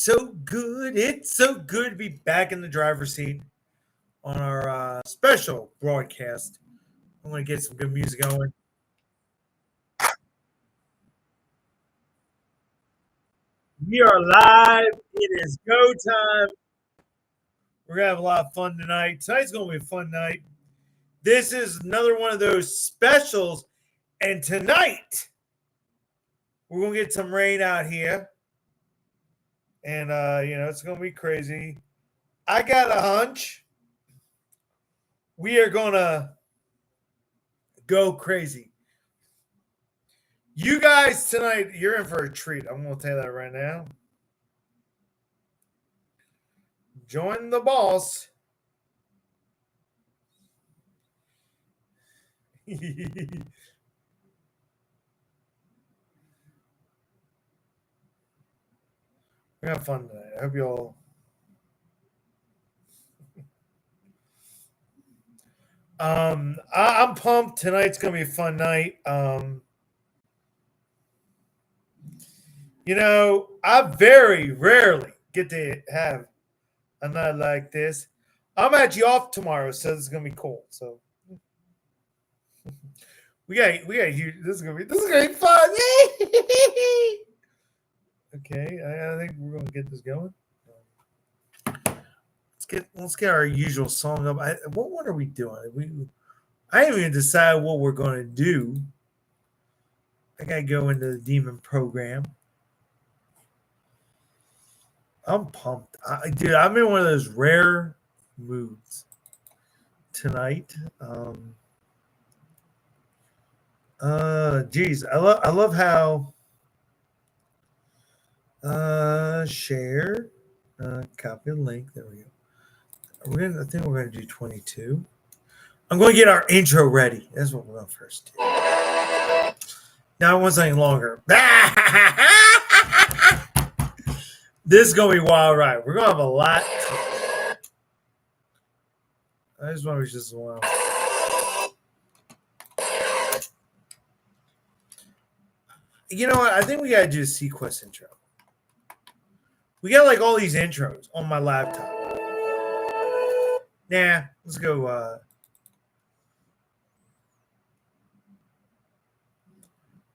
so good. It's so good to be back in the driver's seat on our special broadcast. I'm going to get some good music going. We are live. It is go time. We're going to have a lot of fun tonight. Tonight's going to be a fun night. This is another one of those specials. And tonight, we're going to get some rain out here. And, it's going to be crazy. I got a hunch. We are going to go crazy. You guys tonight, you're in for a treat. I'm going to tell you that right now. Join the boss. We're gonna have fun tonight. I hope you all. I'm pumped. Tonight's gonna be a fun night. I very rarely get to have a night like this. I'm actually off tomorrow, so this is gonna be cool. So we got huge. This is gonna be fun. Okay, I think we're gonna get this going. Let's get our usual song up. What are we doing? I haven't even decided what we're gonna do. I gotta go into the demon program. I'm pumped. Dude, I'm in one of those rare moods tonight. Geez, I love how share, copy the link. There we go. I think we're gonna do 22. I'm going to get our intro ready. That's what we're going to first do. Now I want something longer. This is going to be wild ride. We're going to have a lot. I just want to just wild. You know what? I think we got to do a sequence intro. We got like all these intros on my laptop. Nah, let's go.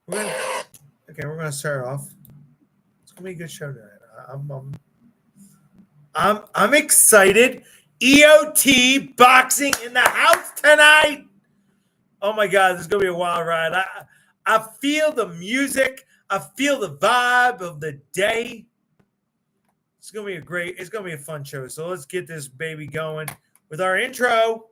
We're gonna start off. It's gonna be a good show tonight. I'm excited. e.o.t.boxing in the house tonight. Oh my god, this is gonna be a wild ride. I feel the music. I feel the vibe of the day. It's gonna be a fun show. So let's get this baby going with our intro.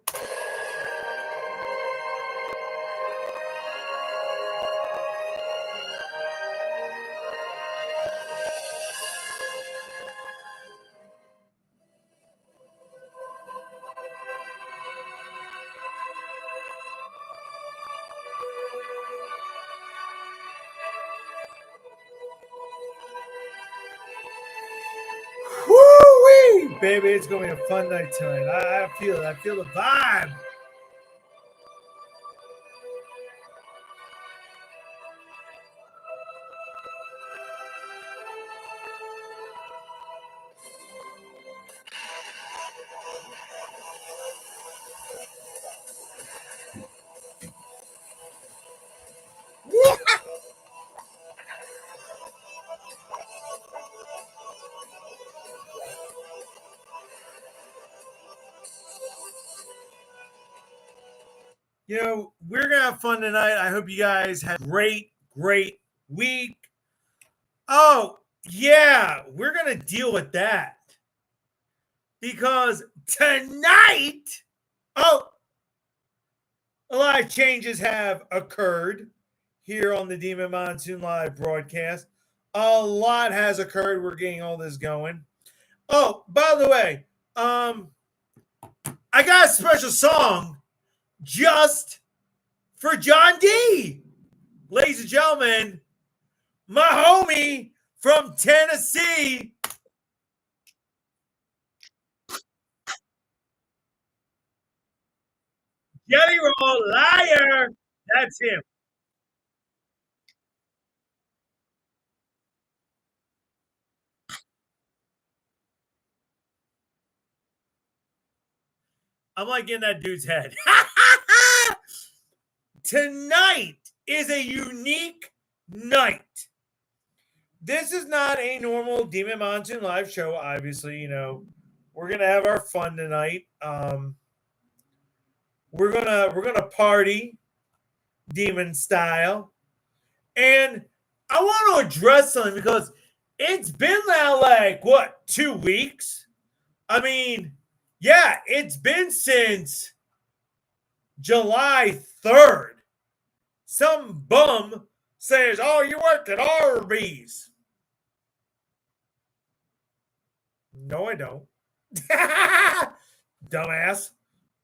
Woo-wee! Baby, it's gonna be a fun night tonight. I feel it. I feel the vibe. We're going to have fun tonight. I hope you guys have a great week. Oh, yeah, we're going to deal with that. Because tonight, a lot of changes have occurred here on the Demon Monsoon Live broadcast. A lot has occurred. We're getting all this going. Oh, by the way, I got a special song just for John D. Ladies and gentlemen, my homie from Tennessee. Jelly Roll Liar. That's him. I'm like in that dude's head. Tonight is a unique night. This is not a normal Demon Monsoon live show. Obviously, you know, we're gonna have our fun tonight. We're gonna party demon style, and I want to address something because it's been now like what 2 weeks. I mean, yeah, it's been since July 3rd. Some bum says, "Oh, you worked at Arby's." No, I don't. Dumbass.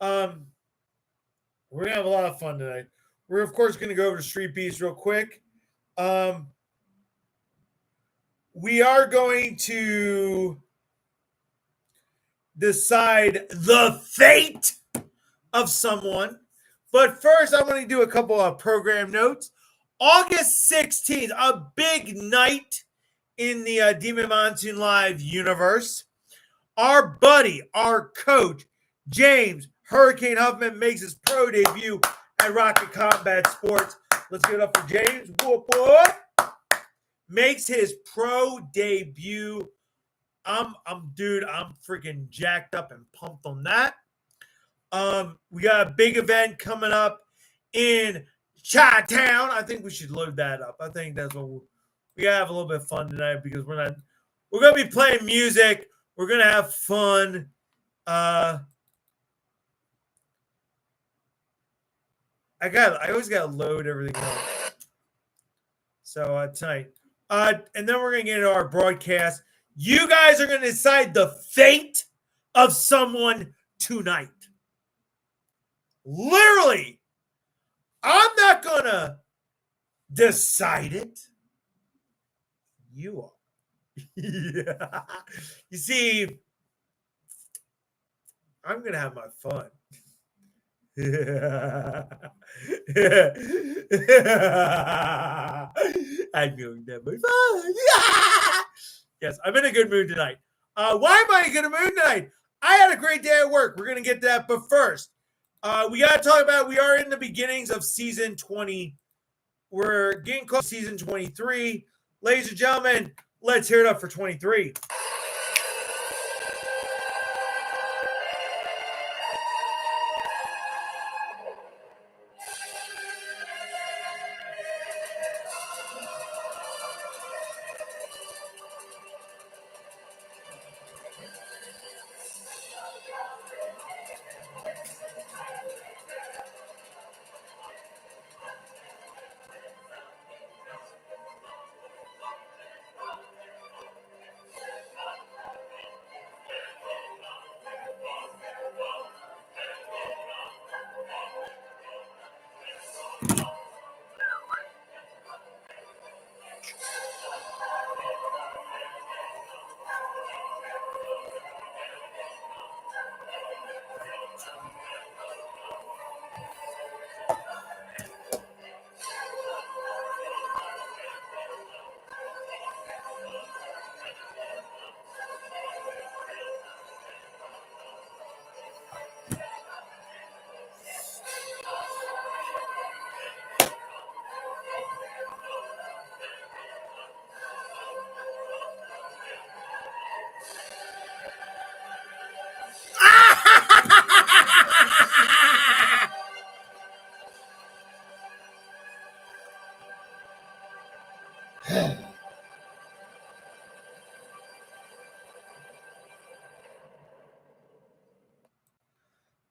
We're gonna have a lot of fun tonight. We're of course gonna go over to Street Beast real quick. We are going to decide the fate of someone. But first, I want to do a couple of program notes. August 16th, a big night in the Demon Monsoon Live universe. Our buddy, our coach, James Hurricane Huffman, makes his pro debut at Rocket Combat Sports. Let's give it up for James. Whoop, whoop. Makes his pro debut. I'm freaking jacked up and pumped on that. We got a big event coming up in Chi-Town. I think we should load that up. I think that's what we gotta have a little bit of fun tonight because we're gonna be playing music. We're gonna have fun. I always gotta load everything up. So tonight. And then we're gonna get into our broadcast. You guys are gonna decide the fate of someone tonight. Literally, I'm not gonna decide it. You are. Yeah. You see, I'm gonna have my fun. I'm going to have my fun. Yes, I'm in a good mood tonight. Why am I in a good mood tonight? I had a great day at work. We're going to get to that. But first, we got to talk about we are in the beginnings of season 20. We're getting close to season 23. Ladies and gentlemen, let's hear it up for 23.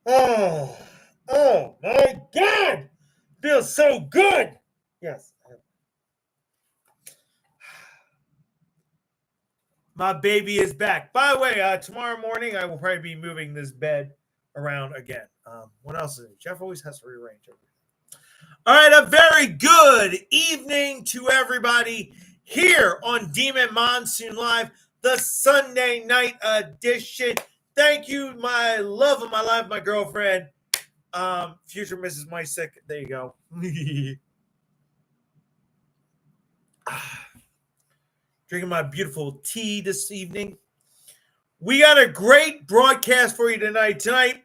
Oh my God! Feels so good. Yes. My baby is back. By the way, tomorrow morning I will probably be moving this bed around again. What else is it? Jeff always has to rearrange everything. All right, a very good evening to everybody here on Demon Monsoon Live, the Sunday night edition. Thank you, my love of my life, my girlfriend, future Mrs. Mysick. There you go. Drinking my beautiful tea this evening. We got a great broadcast for you tonight. Tonight,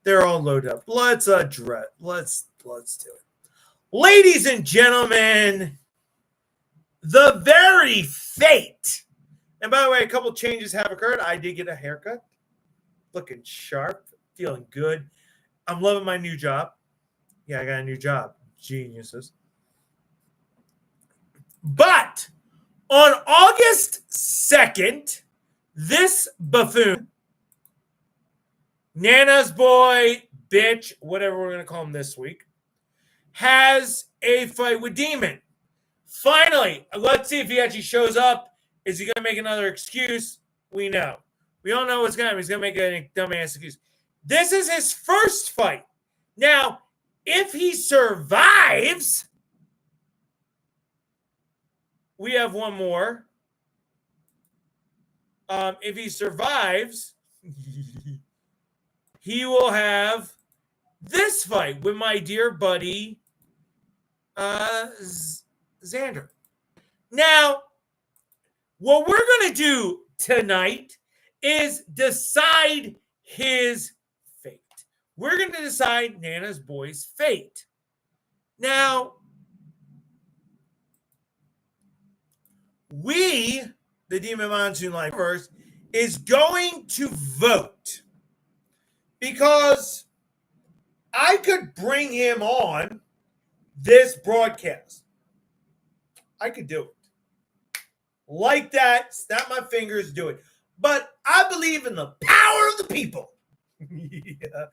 They're all loaded up. Let's do it. Ladies and gentlemen, the very fate. And by the way, a couple changes have occurred. I did get a haircut. Looking sharp. Feeling good. I'm loving my new job. Yeah, I got a new job. Geniuses. But on August 2nd, this buffoon, Nana's boy, bitch, whatever we're going to call him this week, has a fight with Demon. Finally, let's see if he actually shows up. Is he going to make another excuse? We know. We all know what's going to happen. He's going to make a dumbass excuse. This is his first fight. Now, if he survives, we have one more. If he survives, he will have this fight with my dear buddy, Xander. Now, what we're going to do tonight is decide his fate. We're going to decide Nana's boy's fate. Now, we, the Demon Monsoon Live Universe, is going to vote because I could bring him on this broadcast. I could do it. Like that, snap my fingers, do it. But I believe in the power of the people. Yeah.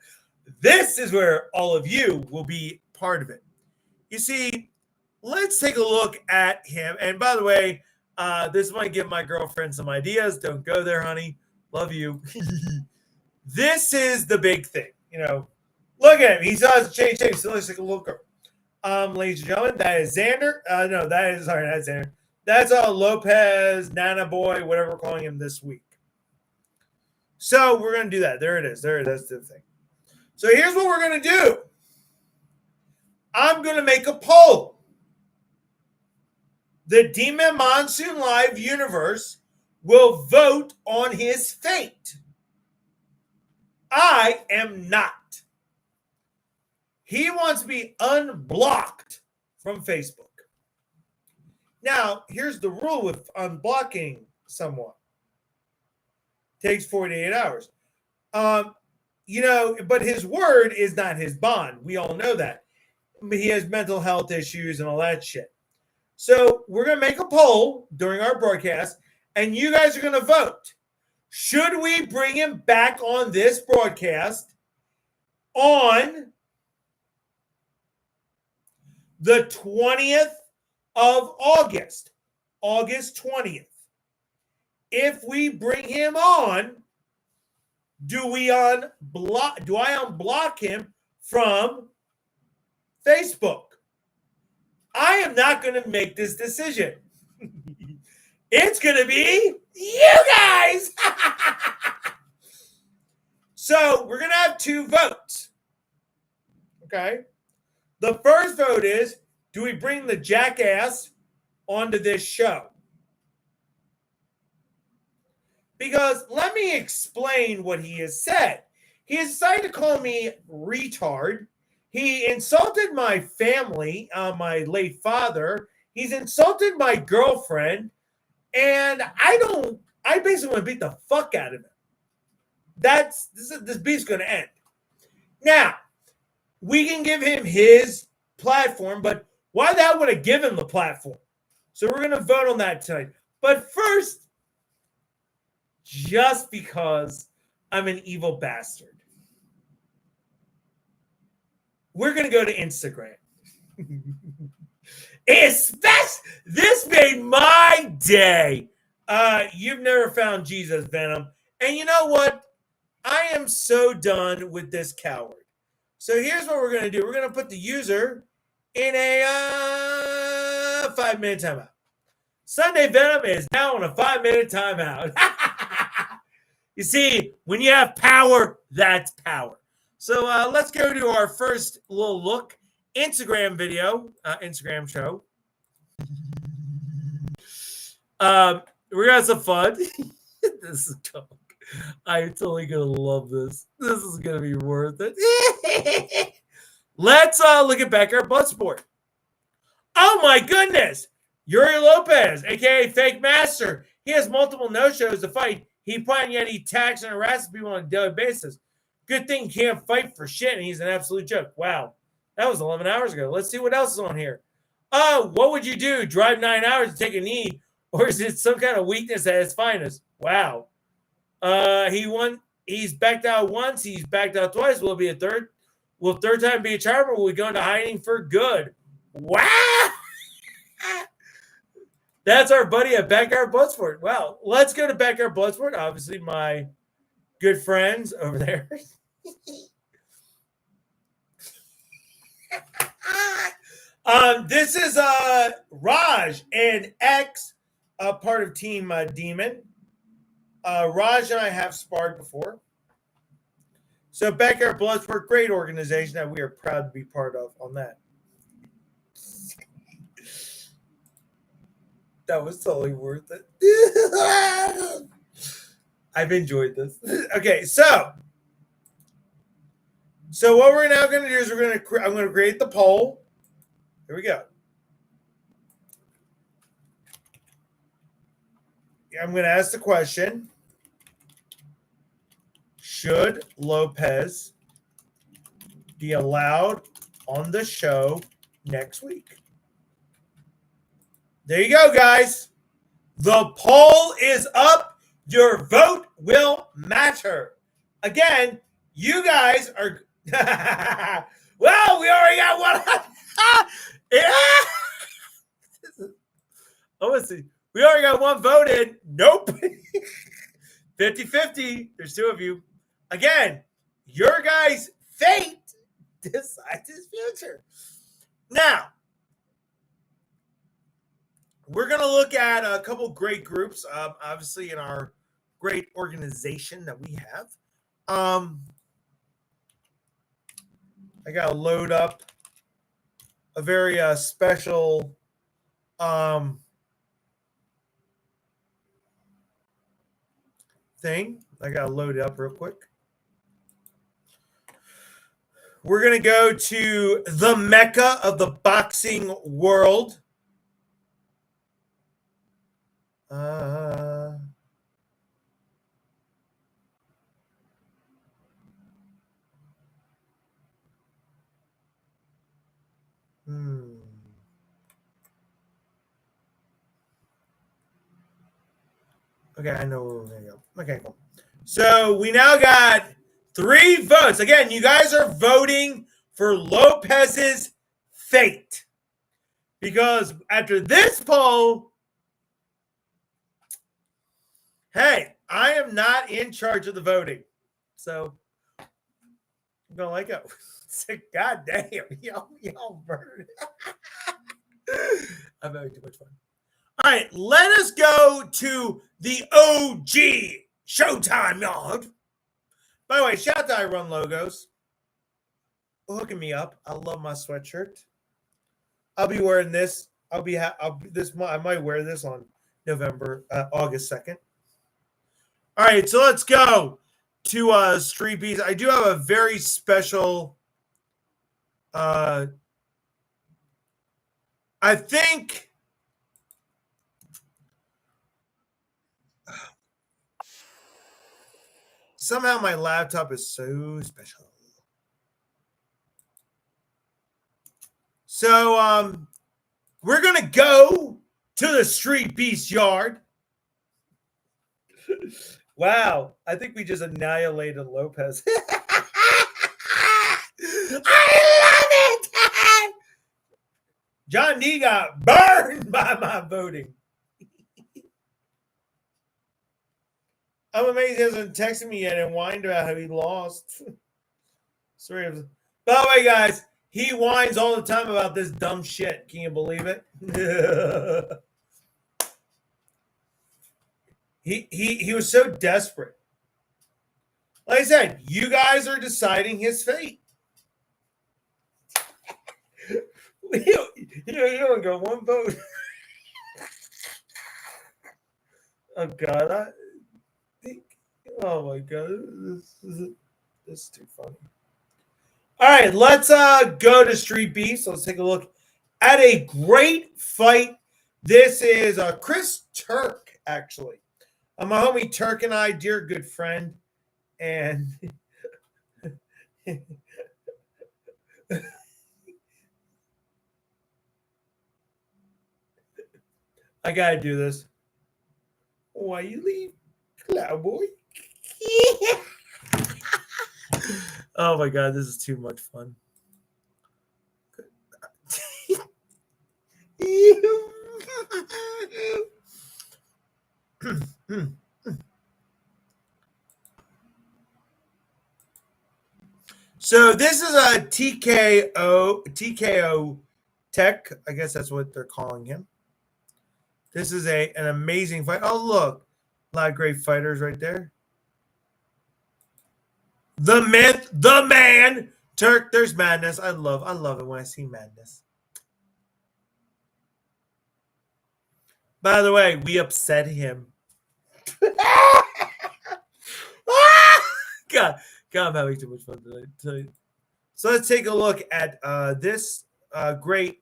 This is where all of you will be part of it. You see, let's take a look at him. And by the way, this might give my girlfriend some ideas. Don't go there, honey. Love you. This is the big thing. You know, look at him. He does change. So let's take a look. Ladies and gentlemen, that is Xander. No, that is sorry, that's Xander. That's Lopez, Nana Boy, whatever we're calling him this week. So we're going to do that. There it is. That's the thing. So here's what we're going to do. I'm going to make a poll. The Demon Monsoon Live Universe will vote on his fate. I am not. He wants to be unblocked from Facebook. Now, here's the rule with unblocking someone. Takes 48 hours. But his word is not his bond. We all know that. But he has mental health issues and all that shit. So we're going to make a poll during our broadcast, and you guys are going to vote. Should we bring him back on this broadcast on the 20th of August, August 20th? If we bring him on, do I unblock him from Facebook? I am not going to make this decision. It's going to be you guys. So we're going to have two votes. Okay. The first vote is, do we bring the jackass onto this show? Because let me explain what he has said. He has decided to call me retard. He insulted my family, my late father. He's insulted my girlfriend. And I basically want to beat the fuck out of him. This beat's going to end. Now, we can give him his platform, but why the hell would I give him the platform? So we're going to vote on that tonight. But first, just because I'm an evil bastard, we're going to go to Instagram. This made my day. You've never found Jesus, Venom. And you know what? I am so done with this coward. So here's what we're going to do. We're going to put the user in a 5-minute timeout. Sunday Venom is now on a 5-minute timeout. You see, when you have power, that's power. So let's go to our first little look. Instagram video, Instagram show. We're going to have some fun. This is a joke. I'm totally gonna love this. This is gonna be worth it. Let's look at Backyard Bloodsport. Oh my goodness! Yuri Lopez, aka Fake Master. He has multiple no-shows to fight. He fighting yet he attacks and harasses people on a daily basis. Good thing he can't fight for shit, and he's an absolute joke. Wow. That was 11 hours ago. Let's see what else is on here. What would you do? Drive 9 hours to take a knee? Or is it some kind of weakness at its finest? Wow. He won. He's backed out once. He's backed out twice. Will it be a third? Will third time be a charm, or will we go into hiding for good? Wow. That's our buddy at Backyard Bloodsport. Wow. Let's go to Backyard Bloodsport. Obviously, my good friends over there. This is Raj and X, part of Team Demon. Raj and I have sparred before. So Backyard Bloodsport, great organization that we are proud to be part of on that. That was totally worth it. I've enjoyed this. Okay, so what we're now going to do is I'm going to create the poll. Here we go. I'm going to ask the question: should Lopez be allowed on the show next week? There you go, guys. The poll is up. Your vote will matter. Again, you guys are. Well, we already got one. Yeah. Let's see. We already got one voted. Nope. 50-50. There's two of you. Again, your guys' fate decides his future. Now, we're going to look at a couple great groups, obviously, in our great organization that we have. I got to load up a very special thing. I got to load it up real quick. We're going to go to the Mecca of the boxing world. Okay, I know where we're going to go. Okay, cool. So we now got 3 votes. Again, you guys are voting for Lopez's fate. Because after this poll, hey, I am not in charge of the voting. So I'm going to let go. God damn, y'all murdered. I'm having too much fun. All right, let us go to the OG Showtime Yard. By the way, shout out to I Run Logos. Hooking me up. I love my sweatshirt. I'll be wearing this. I might wear this on August 2nd. All right, so let's go to Street Beats. I do have a very special. I think. Somehow my laptop is so special. So we're gonna go to the Street Beast yard. Wow, I think we just annihilated Lopez. I love it. John D got burned by my voting. I'm amazed he hasn't texted me yet and whined about how he lost. Sorry. By the way, guys, he whines all the time about this dumb shit. Can you believe it? He was so desperate. Like I said, you guys are deciding his fate. You don't go one vote. Oh God, Oh my god, this is too funny. All right, let's go to Street Beefs. Let's take a look at a great fight. This is Chris Turk, actually. My homie Turk and I, dear good friend, and I gotta do this. Why you leave, Cowboy? Oh my god, this is too much fun. So this is a TKO Tech. I guess that's what they're calling him. This is an amazing fight. Oh look, a lot of great fighters right there. The myth, the man, Turk. There's madness. I love it when I see madness. By the way, we upset him. God, I'm having too much fun tonight. So let's take a look at this great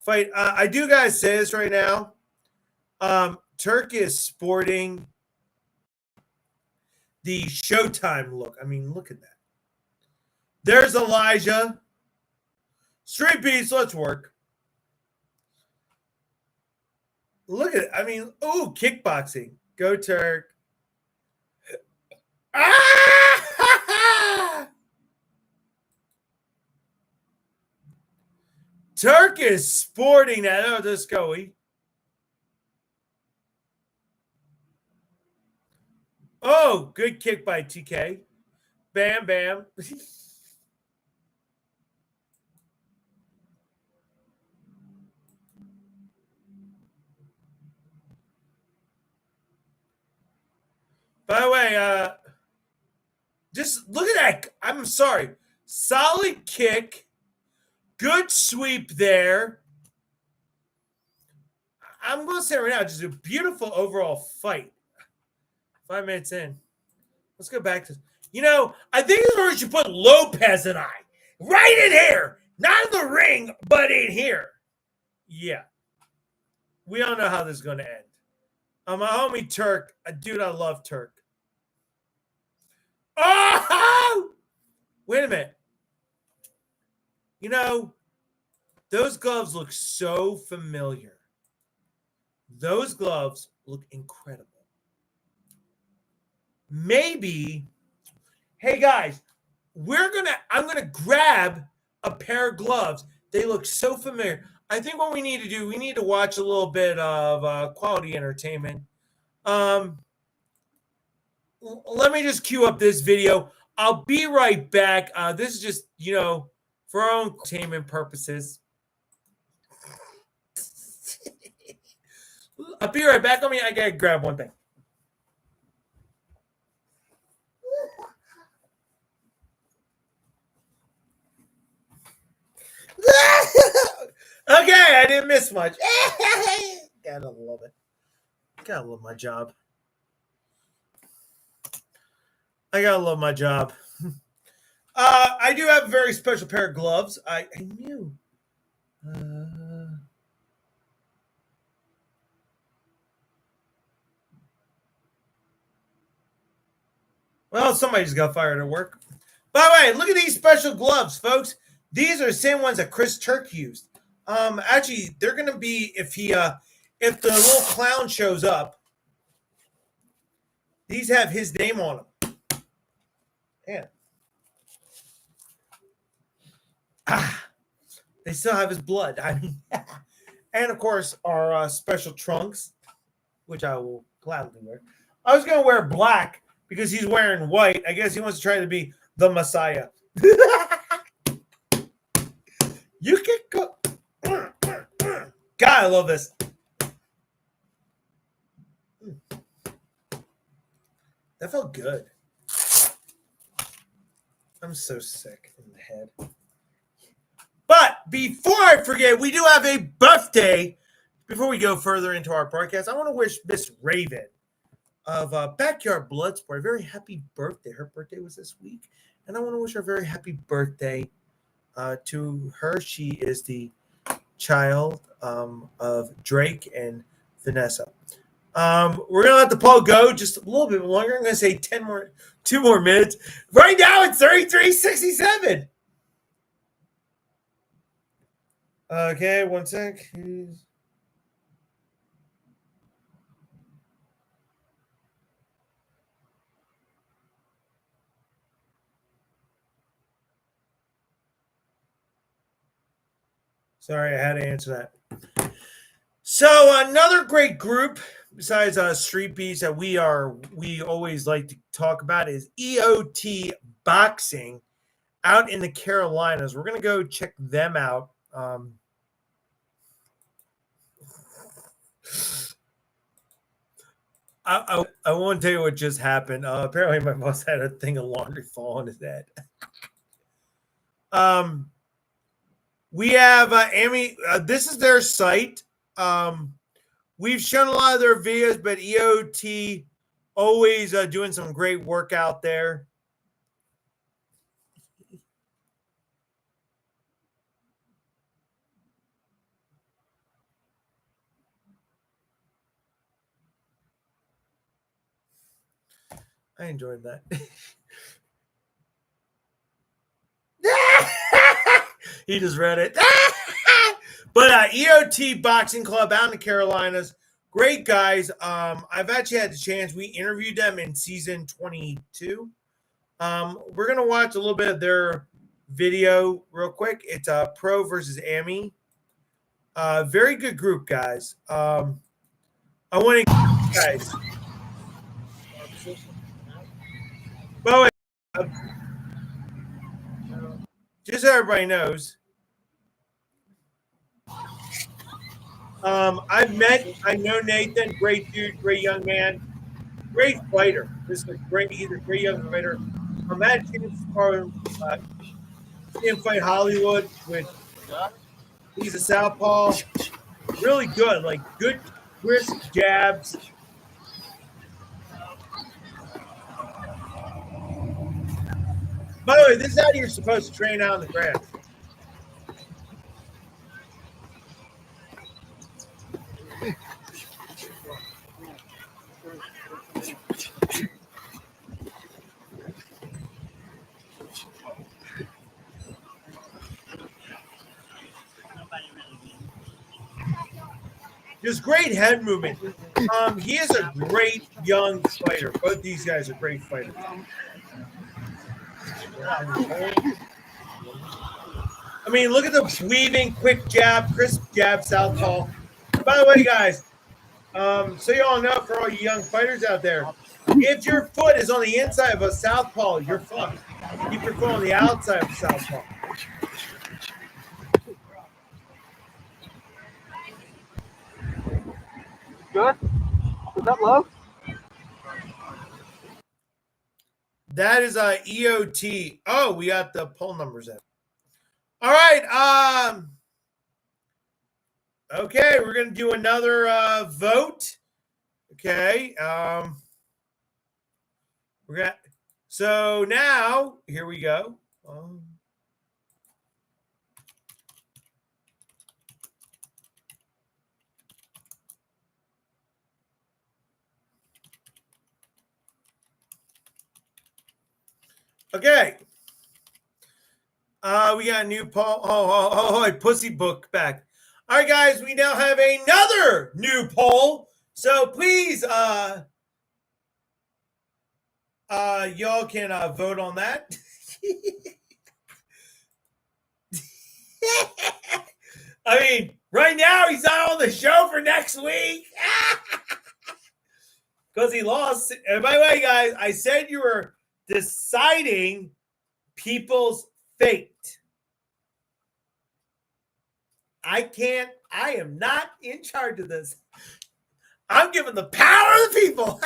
fight. I do gotta say this right now. Turk is sporting the Showtime look. I mean, look at that. There's Elijah. Street Beats, let's work. Look at it. I mean, oh, kickboxing. Go Turk. Ah! Turk is sporting that. Oh, let's go. Oh, good kick by TK. Bam, bam. By the way, just look at that. I'm sorry. Solid kick. Good sweep there. I'm going to say right now, just a beautiful overall fight. 5 minutes in. Let's go back to, I think this is where we should put Lopez and I. Right in here. Not in the ring, but in here. Yeah. We all know how this is going to end. My homie Turk. Dude, I love Turk. Oh! Wait a minute. Those gloves look so familiar. Those gloves look incredible. Maybe, hey guys, I'm gonna grab a pair of gloves. They look so familiar. I think what we need to do, we need to watch a little bit of quality entertainment. Let me just cue up this video. I'll be right back. This is just, for our own entertainment purposes. I'll be right back. I gotta grab one thing. Okay, I didn't miss much. Gotta love it. Gotta love my job. I gotta love my job. I do have a very special pair of gloves. I knew. Well, somebody just got fired at work. By the way, look at these special gloves, folks. These are the same ones that Chris Turk used. Actually, they're gonna be if the little clown shows up. These have his name on them. Yeah. They still have his blood. I mean, and of course our special trunks, which I will gladly wear. I was gonna wear black because he's wearing white. I guess he wants to try to be the Messiah. You can go. God, I love this. That felt good. I'm so sick in the head. But before I forget, we do have a birthday. Before we go further into our broadcast, I want to wish Miss Raven of Backyard Bloodsport. A very happy birthday. Her birthday was this week, and I want to wish her a very happy birthday to her. She is the child of Drake and Vanessa. We're gonna let the poll go just a little bit longer. I'm gonna say 2 more minutes. Right now it's 33:67. Okay, one sec. Sorry, I had to answer that. So another great group besides Street Beats that we always like to talk about is e.o.t. Boxing out in the Carolinas. We're gonna go check them out. I won't tell you what just happened. Apparently, my boss had a thing of laundry fall on his head. We have Amy. This is their site. We've shown a lot of their videos, but e.o.t. always doing some great work out there. I enjoyed that. He just read it. But e.o.t. Boxing Club out in the Carolinas, great guys. I've actually had the chance. We interviewed them in season 22. We're gonna watch a little bit of their video real quick. It's Pro versus Amy. Very good group, guys. I want to guys. By the way, just so everybody knows, I know Nathan, great dude, great young man, great fighter. This is he's a great young fighter. I'm at chance for him fight Hollywood with, he's a southpaw, really good, like good crisp jabs. By the way, this is how you're supposed to train out in the grass. Just great head movement. He is a great young fighter. Both these guys are great fighters. I mean, look at the weaving, quick jab, crisp jab, southpaw. By the way, guys, so you all know, for all you young fighters out there, if your foot is on the inside of a southpaw, you're fucked. Keep your foot on the outside of the southpaw. Good? Is that low? That is e.o.t. Oh, we got the poll numbers in. All right. Okay, we're gonna do another vote. Okay. We're gonna. So now here we go. Okay. We got a new poll. Oh, Pussy Book back. All right, guys, we now have another new poll. So please, y'all can vote on that. I mean, right now he's not on the show for next week because he lost. And by the way, guys, I said you were deciding people's fate. I am not in charge of this. I'm giving the power to the people.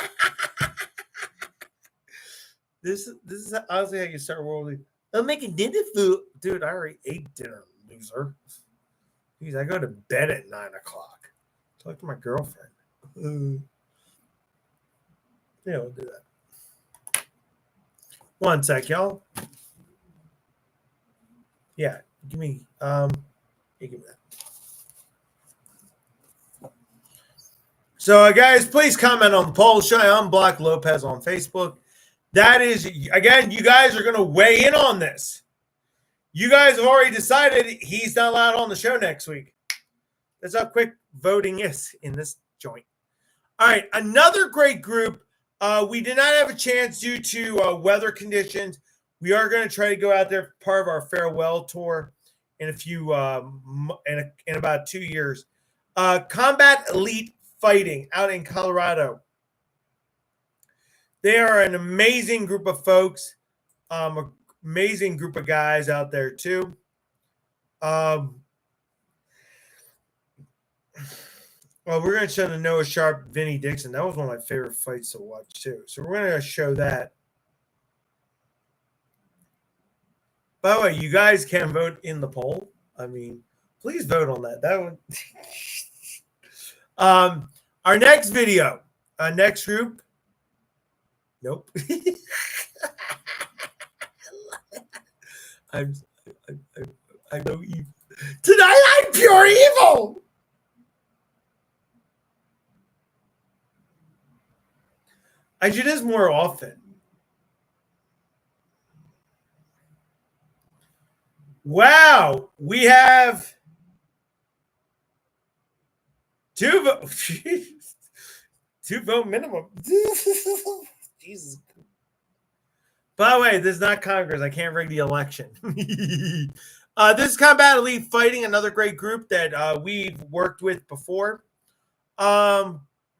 This is honestly how you start world. I'm making dinner food. Dude, I already ate dinner, loser. Jeez, I go to bed at 9 o'clock. Talk to my girlfriend. Yeah, we'll do that. One sec, y'all. Yeah, give me give me that. So, guys, please comment on the poll. Should I unblock Lopez on Facebook? That is, again, you guys are going to weigh in on this. You guys have already decided he's not allowed on the show next week. That's how quick voting is in this joint. All right, another great group. We did not have a chance due to weather conditions. We are going to try to go out there, part of our farewell tour, in a few in about 2 years. Combat Elite Fighting out in Colorado. They are an amazing group of folks, amazing group of guys out there too. Well, we're going to show the Noah Sharp, Vinny Dixon. That was one of my favorite fights to watch too. So we're going to show that. By the way, you guys can vote in the poll. I mean, please vote on that. That one. Our next video, next group. Nope. I know evil. Tonight I'm pure evil. I should do this more often. Wow, we have 2 votes. 2 vote minimum. Jesus. By the way, this is not Congress. I can't rig the election. This is Combat Elite Fighting, another great group that we've worked with before.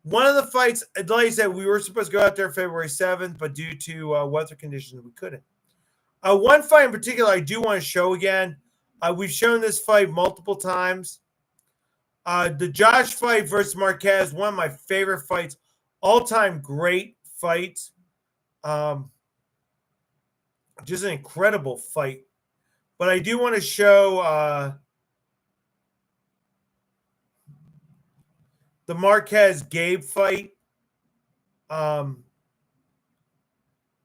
One of the fights, like I said, we were supposed to go out there February 7th, but due to weather conditions, we couldn't. One fight in particular I do want to show again. We've shown this fight multiple times. The Josh fight versus Marquez, one of my favorite fights, all-time great fights. Just an incredible fight. But I do want to show the Marquez-Gabe fight.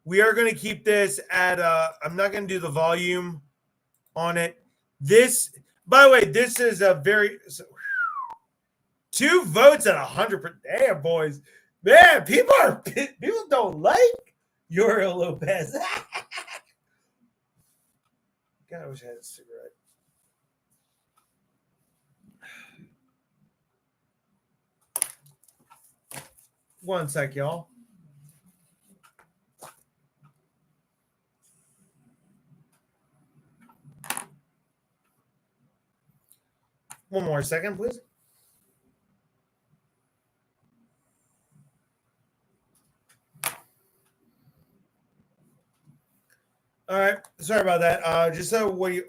We are going to keep this at, I'm not going to do the volume on it. This, by the way, this is a very, 2 votes at 100%. Damn, boys. Man, people don't like Uriel Lopez. God, I wish I had a cigarette. One sec, y'all. One more second, please. All right. Sorry about that. Just so what you.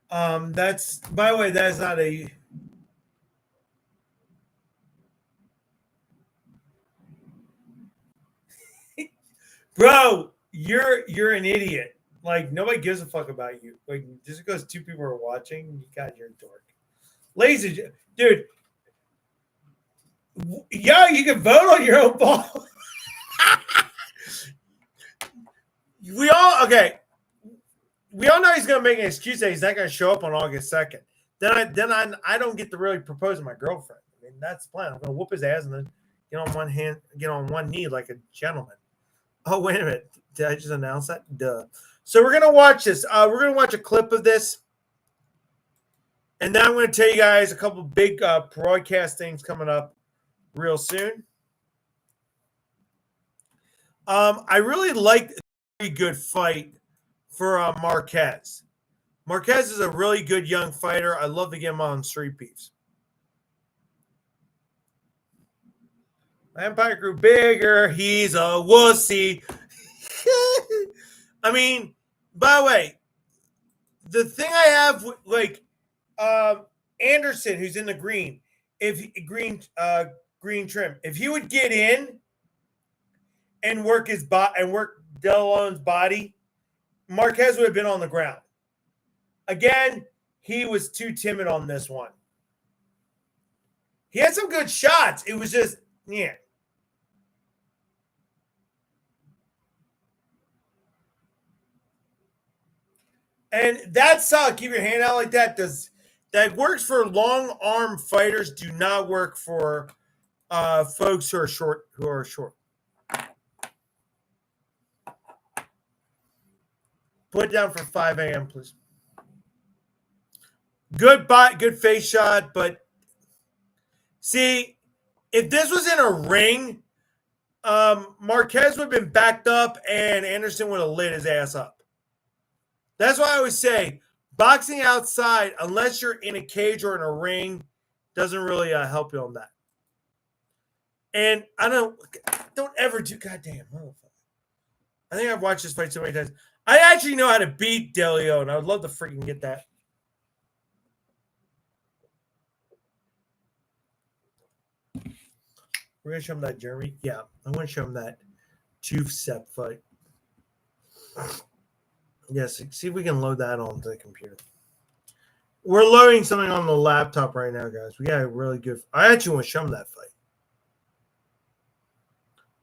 That's, by the way, that is not a. Bro, you're an idiot. Like, nobody gives a fuck about you. Like, just because 2 people are watching, you're a dork. Ladies and dude, yo, you can vote on your own ball. We all know he's gonna make an excuse that he's not gonna show up on August 2nd. Then I don't get to really propose to my girlfriend. I mean, that's the plan. I'm gonna whoop his ass and then get on one knee like a gentleman. Oh, wait a minute. Did I just announce that? Duh. So we're gonna watch this. We're gonna watch a clip of this. And then I'm going to tell you guys a couple big broadcast things coming up real soon. I really liked a very good fight for Marquez. Marquez is a really good young fighter. I love to get him on Street Beefs. Empire grew bigger. He's a wussy. I mean, by the way, the thing I have with, like, Anderson, who's in the green, green trim, if he would get in and work his work Delon's body, Marquez would have been on the ground. Again, he was too timid on this one. He had some good shots. It was just, yeah. And that's keep your hand out like that. That works for long arm fighters, do not work for folks who are short. Put it down for 5 a.m., please. Good face shot, but see, if this was in a ring, Marquez would have been backed up and Anderson would have lit his ass up. That's why I always say boxing outside, unless you're in a cage or in a ring, doesn't really help you on that. And I don't ever do goddamn motherfucker. I think I've watched this fight so many times. I actually know how to beat Delio, and I would love to freaking get that. We're gonna show him that Jeremy. Yeah, I'm gonna show him that two-step fight. Yes, see if we can load that onto the computer. We're loading something on the laptop right now, guys. We got a really good. I actually want to show him that fight.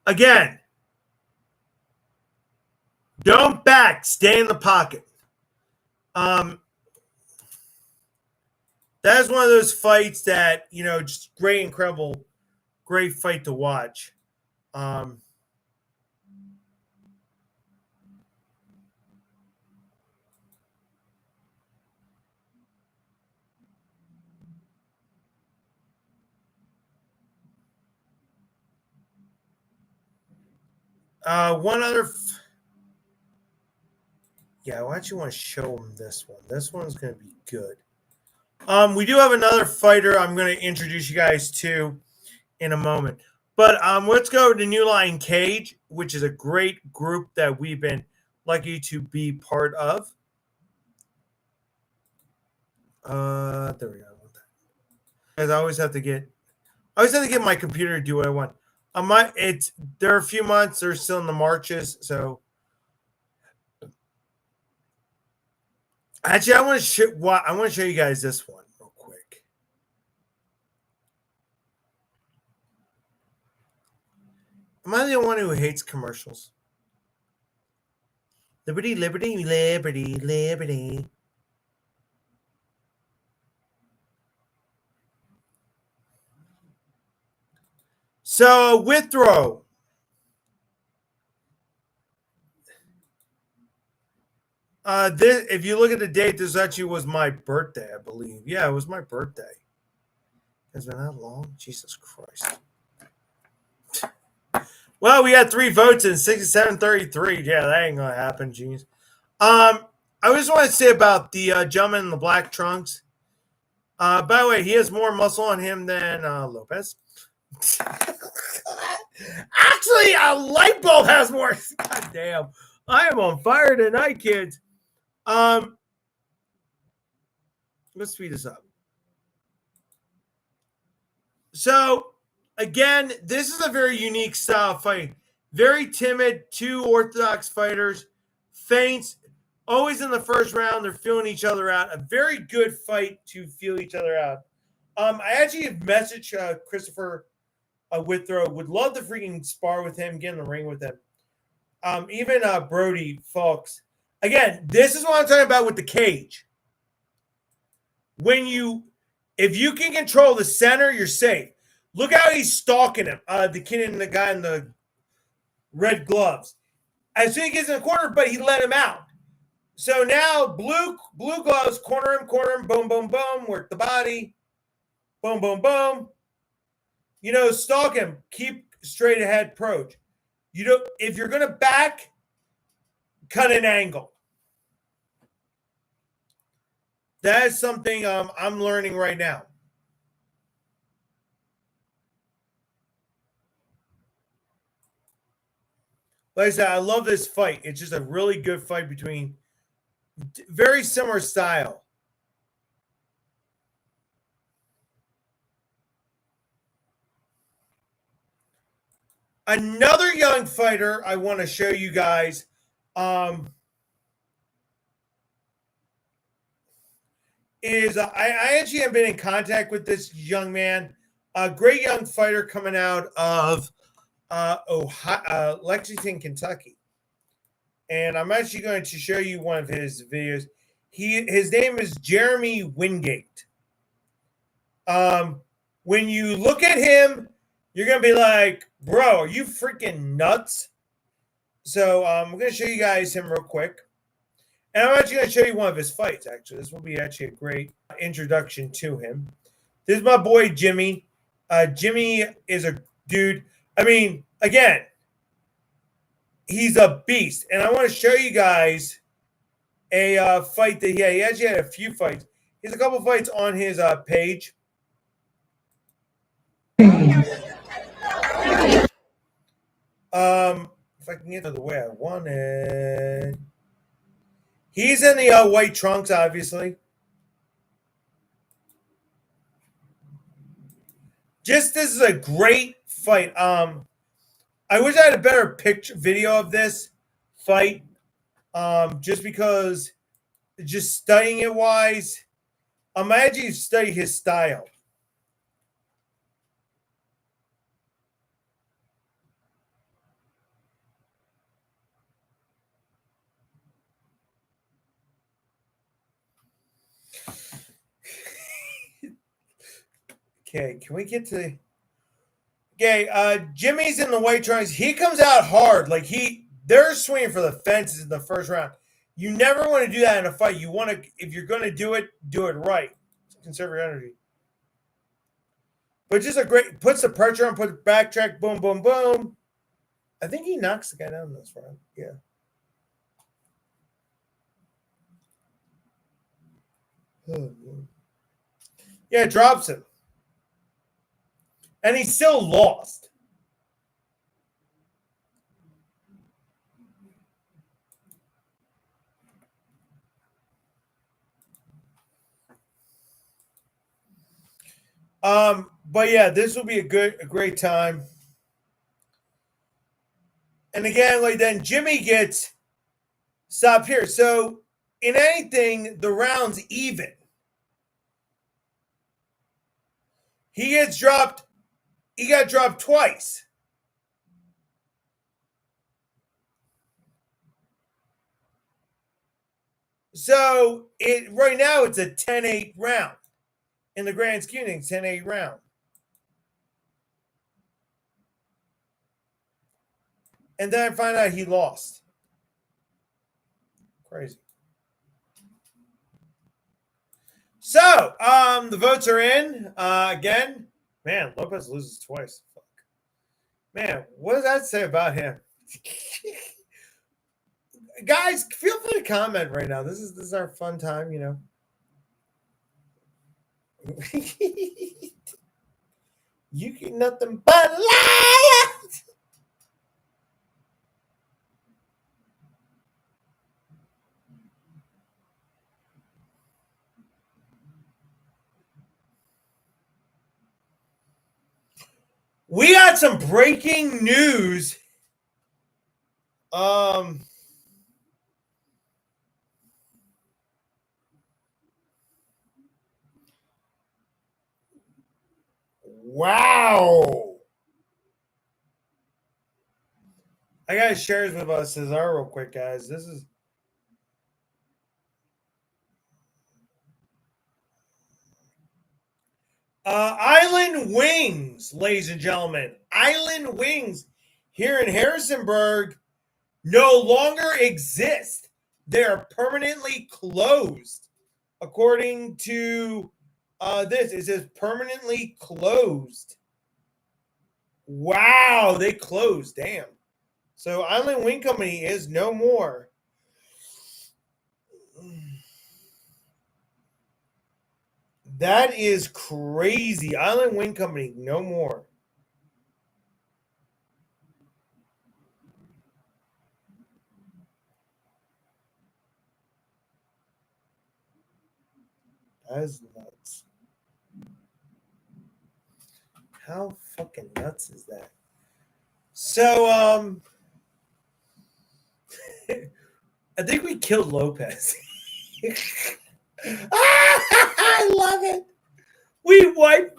Again, don't back. Stay in the pocket. That is one of those fights that, just great, incredible, great fight to watch. One other. Yeah, I actually want to show him this one. This one's going to be good. We do have another fighter I'm going to introduce you guys to in a moment. But let's go to New Line Cage, which is a great group that we've been lucky to be part of. There we go. Because I always have to get my computer to do what I want. There are a few months, they're still in the marches, so actually I want to show you guys this one real quick. Am I the one who hates commercials? Liberty, liberty, liberty, liberty. So, Withrow. If you look at the date, this actually was my birthday, I believe. Yeah, it was my birthday. Has been that long? Jesus Christ. Well, we had 3 votes in 67-33. Yeah, that ain't gonna happen, jeez. I just want to say about the gentleman in the black trunks. By the way, he has more muscle on him than Lopez. Actually, a light bulb has more. God damn. I am on fire tonight, kids. Let's speed this up. So, again, this is a very unique style fight. Very timid, 2 orthodox fighters. Feints, always in the first round. They're feeling each other out. A very good fight to feel each other out. I actually have messaged Christopher Withrow. Would love to freaking spar with him, get in the ring with him. Even Brody Fox. Again, this is what I'm talking about with the cage. If you can control the center, you're safe. Look how he's stalking him. The kid and the guy in the red gloves. As soon as he gets in the corner, but he let him out. So now blue gloves, corner him, boom, boom, boom, work the body. Boom, boom, boom. Stalk him. Keep straight ahead approach. If you're going to back, cut an angle. That is something I'm learning right now. Like I said, I love this fight. It's just a really good fight between very similar style. Another young fighter I want to show you guys. I actually have been in contact with this young man. A great young fighter coming out of Ohio, Lexington, Kentucky. And I'm actually going to show you one of his videos. His name is Jeremy Wingate. When you look at him, you're gonna be like, "Bro, are you freaking nuts?" So I'm gonna show you guys him real quick, and I'm actually gonna show you one of his fights. Actually, this will be actually a great introduction to him. This is my boy Jimmy. Jimmy is a dude. I mean, again, he's a beast, and I want to show you guys a fight that he actually had a few fights. He has a couple fights on his page. If I can get it the way I wanted. He's in the white trunks, obviously. Just this is a great fight. I wish I had a better picture video of this fight. Just because just studying it wise, imagine you study his style. Okay, can we get to okay, Jimmy's in the white trunks. He comes out hard. Like they're swinging for the fences in the first round. You never want to do that in a fight. You want to, if you're going to do it right. Conserve your energy. But just a great, puts the pressure on, puts backtrack, boom, boom, boom. I think he knocks the guy down this round. Yeah. Yeah, drops him. And he still lost. But yeah, this will be a great time. And again, like then Jimmy gets stopped here. So in anything, the round's even. He gets dropped. He got dropped twice. So right now it's a 10-8 round. In the grand scheme, 10-8 round. And then I find out he lost. Crazy. So, the votes are in. Again, man, Lopez loses twice. Fuck. Man, what does that say about him? Guys, feel free to comment right now. This is our fun time, you know. You get nothing but liars. We got some breaking news. Wow. I gotta share this with Cesar real quick, guys. This is Island Wings, ladies and gentlemen. Island Wings here in Harrisonburg no longer exist. They are permanently closed. According to this, it says permanently closed. Wow, they closed. Damn. So Island Wing Company is no more. That is crazy. Island Wing Company, no more. That is nuts. How fucking nuts is that? So, I think we killed Lopez. I love it. We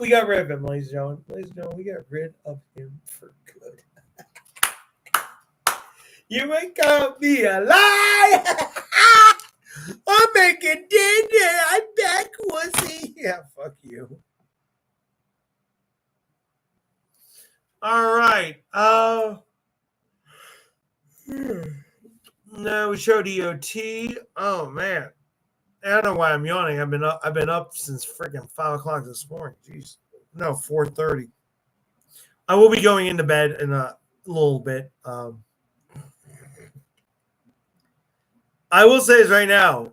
got rid of him, ladies and gentlemen. Ladies and gentlemen, we got rid of him for good. You ain't got me a lie. I'm making dinner. I'm back, wussy. Yeah, fuck you. All right. No, we showed EOT. Oh man. I don't know why I'm yawning. I've been up since freaking 5:00 this morning. Jeez. No, 4:30. I will be going into bed in a little bit. I will say this right now.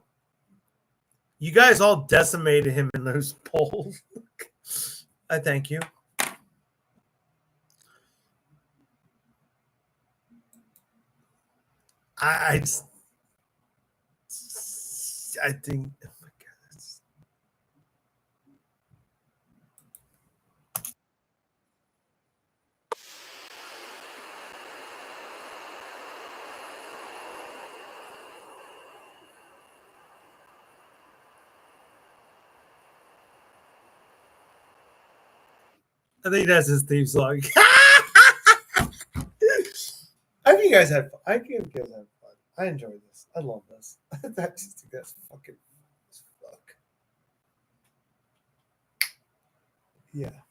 You guys all decimated him in those polls. I thank you. I think. Oh my god. I think that's his theme song. I think you guys had fun. I think you guys had fun. I enjoy this. I love this. I just think that's fucking fuck. Yeah.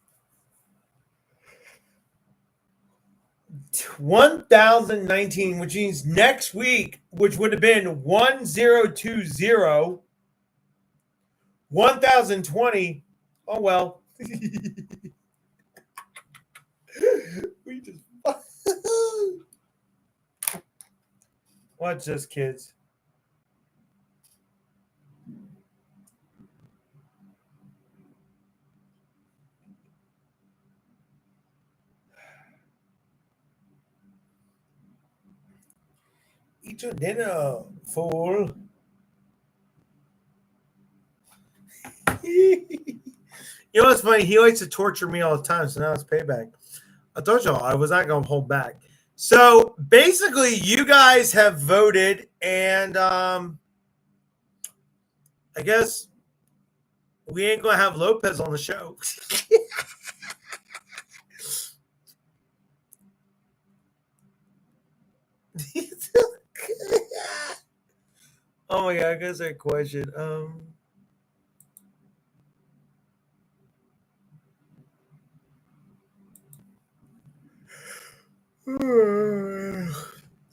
1019, which means next week, which would have been 1020, 1020. Oh well. We just watch this, kids. Eat your dinner, fool. You know what's funny? He likes to torture me all the time, so now it's payback. I told y'all I was not going to hold back. So basically, you guys have voted, and I guess we ain't going to have Lopez on the show. Oh my god, I guess that question.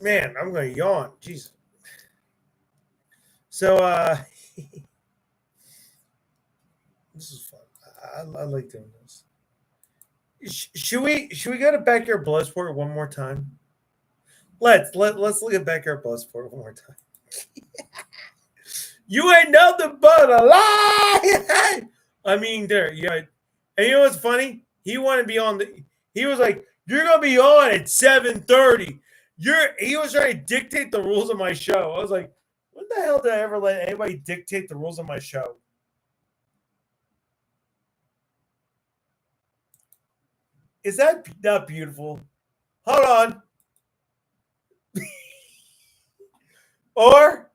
Man, I'm gonna yawn. Jesus. So this is fun. I like doing this. Should we go to Backyard Bloodsport one more time? Let's look at Backyard Bloodsport one more time. You ain't nothing but a lie. I mean, there, yeah. And you know what's funny? He wanted to be on the. He was like, "You're gonna be on at 7:30." He was trying to dictate the rules of my show. I was like, "When the hell did I ever let anybody dictate the rules of my show?" Is that not beautiful? Hold on. Or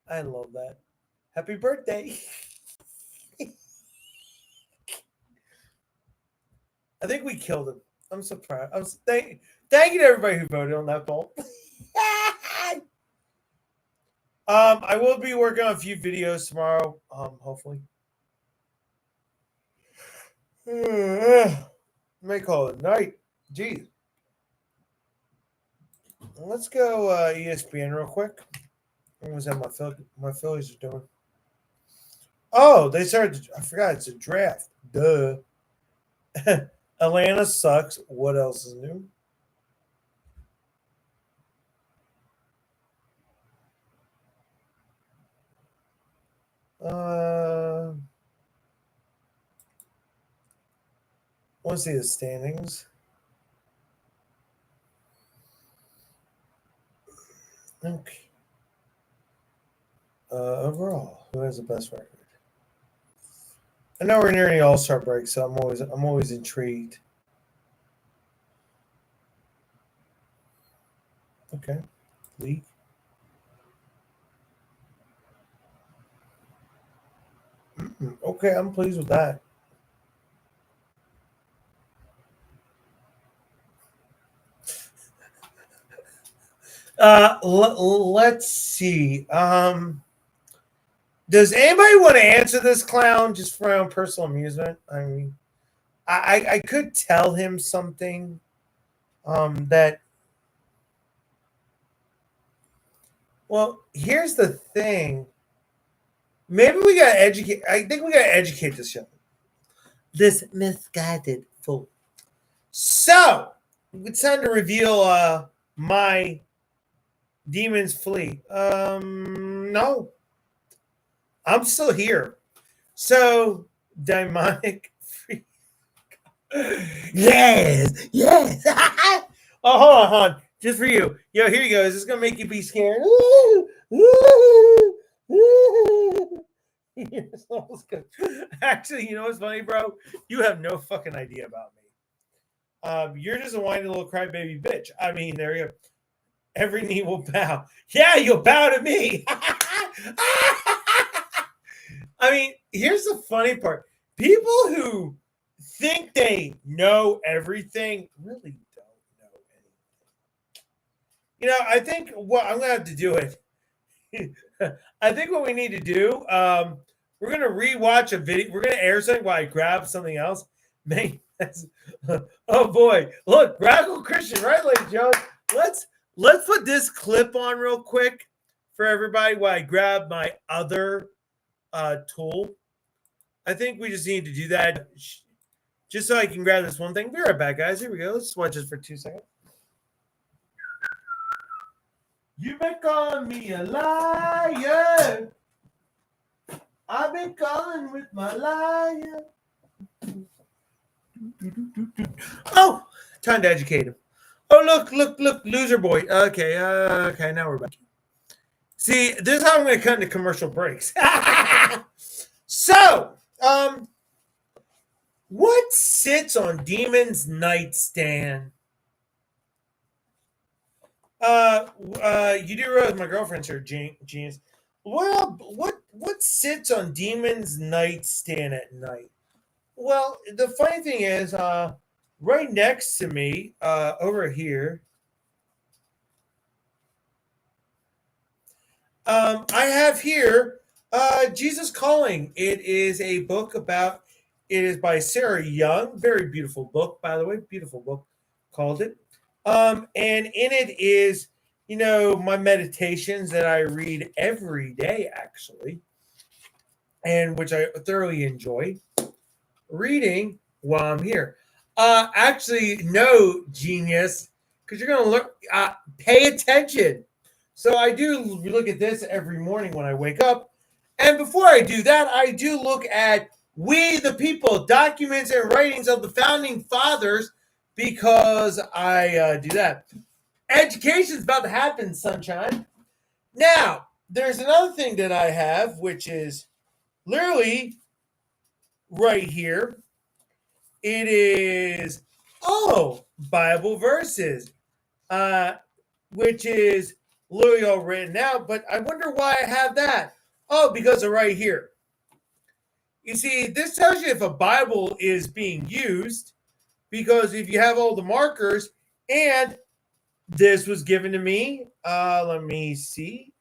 I love that. Happy birthday. I think we killed him. I'm so proud. Thank you to everybody who voted on that poll. I will be working on a few videos tomorrow, hopefully. May call it night. Jeez. Let's go ESPN real quick. What was that my Phillies are doing? Oh, they started. I forgot it's a draft. Duh. Atlanta sucks. What else is new? Want to see the standings? Okay. Overall, who has the best record? I know we're nearing the All-Star break, so I'm always intrigued. Okay. week. Okay, I'm pleased with that. Let's see. Does anybody want to answer this clown just for my own personal amusement? I mean, I could tell him something that. Well, here's the thing. Maybe we gotta educate. I think we gotta educate this young, this misguided fool. So it's time to reveal my demons flee. No, I'm still here. So demonic free. Yes, yes. Oh, hold on. Just for you. Yo, here you go. Is this gonna make you be scared? It's almost good. Actually, you know what's funny, bro? You have no fucking idea about me. You're just a whiny little crybaby bitch. I mean, there you go. Every knee will bow. Yeah, you'll bow to me. I mean, here's the funny part. People who think they know everything really don't know anything. You know, I think what I'm going to have to do it. I think what we need to do, we're going to rewatch a video. We're going to air something while I grab something else. Man, oh boy. Look, Radical Christian, right, ladies and gentlemen? Let's put this clip on real quick for everybody while I grab my other tool. I think we just need to do that just so I can grab this one thing. Be right back, guys. Here we go. Let's watch this for 2 seconds. You've been calling me a liar. I've been calling with my liar. Oh, time to educate him. Oh, look, loser boy. Okay, now we're back. See, this is how I'm going to cut into commercial breaks. So, what sits on Demon's nightstand? You do realize my girlfriend's here, Genius. Well, what sits on Demon's nightstand at night? Well, the funny thing is, right next to me, over here, I have here Jesus Calling. It is a book about, it is by Sarah Young. Very beautiful book, by the way. Beautiful book, called it. And in it is, you know, my meditations that I read every day, actually, and which I thoroughly enjoy reading while I'm here. Actually, no, Genius, because you're going to look, pay attention. So I do look at this every morning when I wake up. And before I do that, I do look at We the People, documents and writings of the founding fathers, because I do that. Education's about to happen, sunshine. Now, there's another thing that I have, which is literally right here. It is, Bible verses, which is literally all written out, but I wonder why I have that. Oh, because of right here. You see, this tells you if a Bible is being used, because if you have all the markers, and this was given to me, let me see,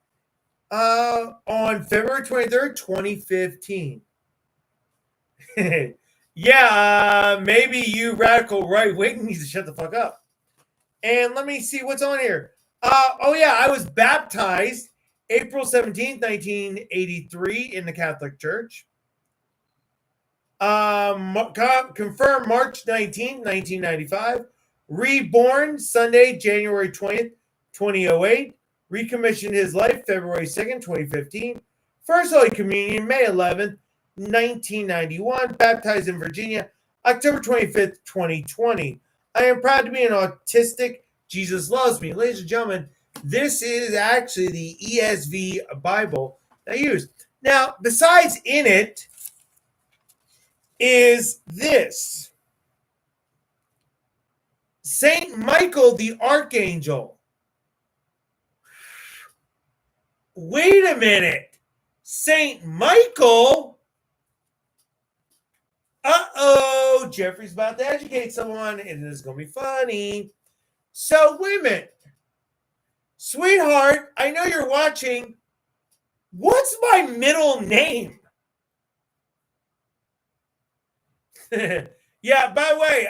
on February 23rd, 2015. Yeah, maybe you radical right wing needs to shut the fuck up. And let me see what's on here. I was baptized April 17th, 1983 in the Catholic Church. Confirmed March 19th, 1995. Reborn Sunday, January 20th, 2008. Recommissioned his life February 2nd, 2015. First Holy Communion, May 11th, 1991. Baptized in Virginia, October 25th, 2020. I am proud to be an autistic. Jesus loves me. Ladies and gentlemen, this is actually the ESV Bible I use. Now, besides in it is this. Saint Michael the Archangel. wait a minute. Saint Michael? Uh-oh. Jeffrey's about to educate someone, and this is going to be funny. So, wait a minute. Sweetheart, I know you're watching. What's my middle name? Yeah, by the way,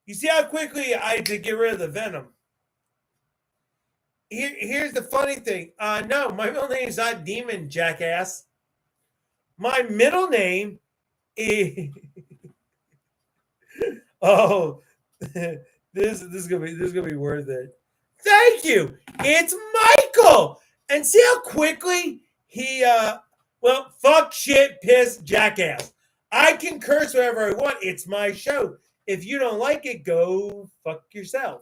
you see how quickly I had to get rid of the venom? Here's the funny thing. No, my middle name is not Demon, jackass. My middle name is oh, this is gonna be worth it. Thank you. It's Michael. And see how quickly he well, fuck, shit, piss, jackass. I can curse wherever I want. It's my show. If you don't like it, go fuck yourself.